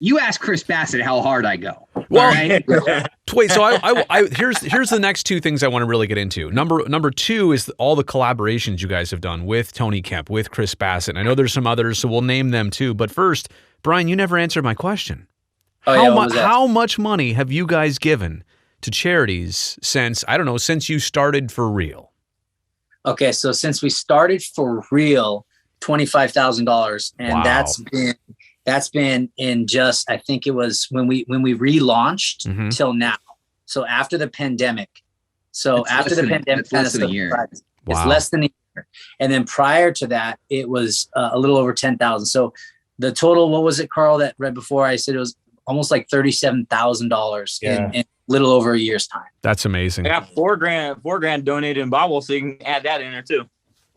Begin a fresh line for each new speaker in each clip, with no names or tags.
You ask Chris Bassett how hard I go.
Well,
right?
wait. So here's the next two things I want to really get into. Number two is all the collaborations you guys have done with Tony Kemp, with Chris Bassett. I know there's some others, so we'll name them too. But first, Brian, you never answered my question. How much money have you guys given to charities since you started for real?
Okay, so since we started for real, $25,000, and
Wow.
that's been in just, I think it was when we relaunched till now. So after the pandemic.
It's less than a year.
It's
Wow.
less than a year. And then prior to that, it was a little over 10,000. So the total, what was it, Carl, that right before I said it was almost like $37,000 in a little over a year's time.
That's amazing.
I got $4,000 donated in Bible, so you can add that in there too.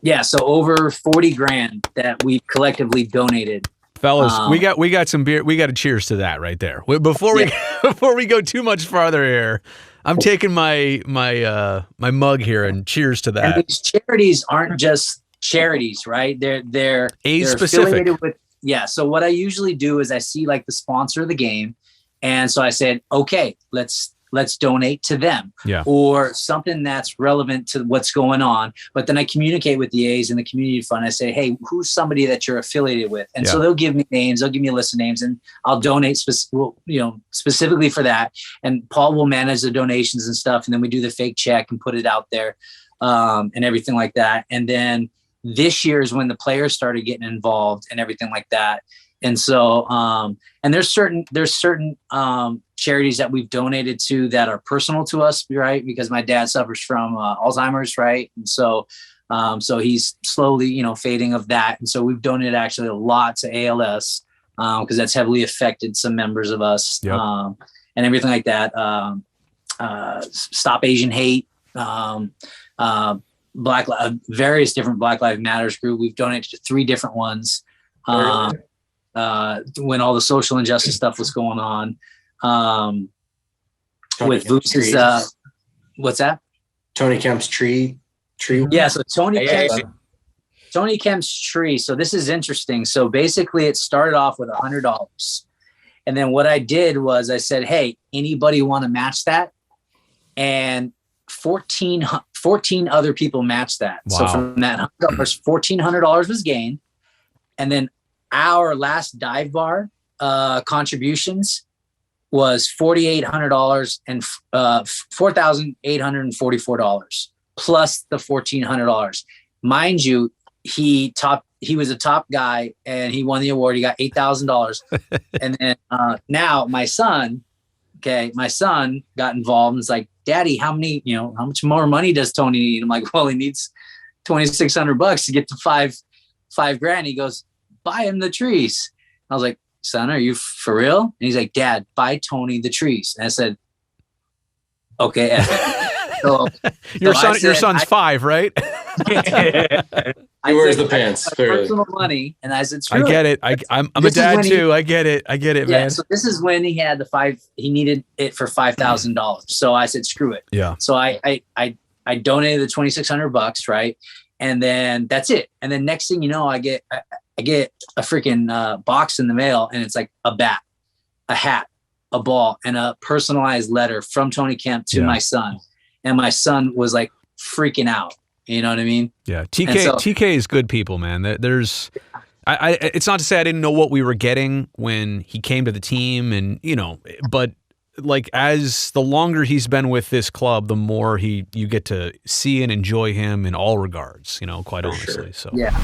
Yeah, so over 40 grand that we collectively donated.
Fellas, we got some beer. We got to cheers to that right there. Before we go too much farther here, I'm taking my mug here and cheers to that.
And these charities aren't just charities, right? They're
specific.
affiliated with. Yeah. So what I usually do is I see like the sponsor of the game, and so I said, okay, let's donate to them, or something that's relevant to what's going on. But then I communicate with the A's and the community fund. I say, hey, who's somebody that you're affiliated with? And so they'll give me names. They'll give me a list of names, and I'll donate specifically for that. And Paul will manage the donations and stuff. And then we do the fake check and put it out there, and everything like that. And then this year is when the players started getting involved and everything like that. And so, and there's certain charities that we've donated to that are personal to us, right? Because my dad suffers from Alzheimer's, right? And so, so he's slowly, fading of that. And so we've donated actually a lot to ALS because that's heavily affected some members of us, and everything like that. Stop Asian Hate, various different Black Lives Matters group. We've donated to 3 different ones. When all the social injustice stuff was going on, with Voos's, what's that?
Tony Kemp's tree.
Yeah. So Tony Kemp's tree. So this is interesting. So basically it started off with $100. And then what I did was I said, hey, anybody want to match that? And 14 other people matched that.
Wow.
So from that $100, $1,400 was gained. And then our last dive bar contributions was $4,800 and $4,844 plus the $1,400. Mind you, he was a top guy and he won the award. He got $8,000. And then now my son got involved and it's like, Daddy, how much more money does Tony need? I'm like, well, he needs $2,600 to get to $5,000. He goes, buy him the trees. I was like, son, are you for real? And he's like, Dad, buy Tony the trees. And I said, okay. So
your son's 5, right?
He wears the pants.
Personal money, and I said,
I get it. I'm a dad too. I get it, man.
So this is when he had he needed it for $5,000. So I said, screw it.
Yeah.
So I donated the $2,600, right? And then that's it. And then next thing you know, I get a freaking box in the mail, and it's like a bat, a hat, a ball, and a personalized letter from Tony Kemp to my son. And my son was like freaking out. You know what I mean?
Yeah. TK is good people, man. There's, it's not to say I didn't know what we were getting when he came to the team, and but like as the longer he's been with this club, the more you get to see and enjoy him in all regards. Quite honestly.
Sure.
So
yeah.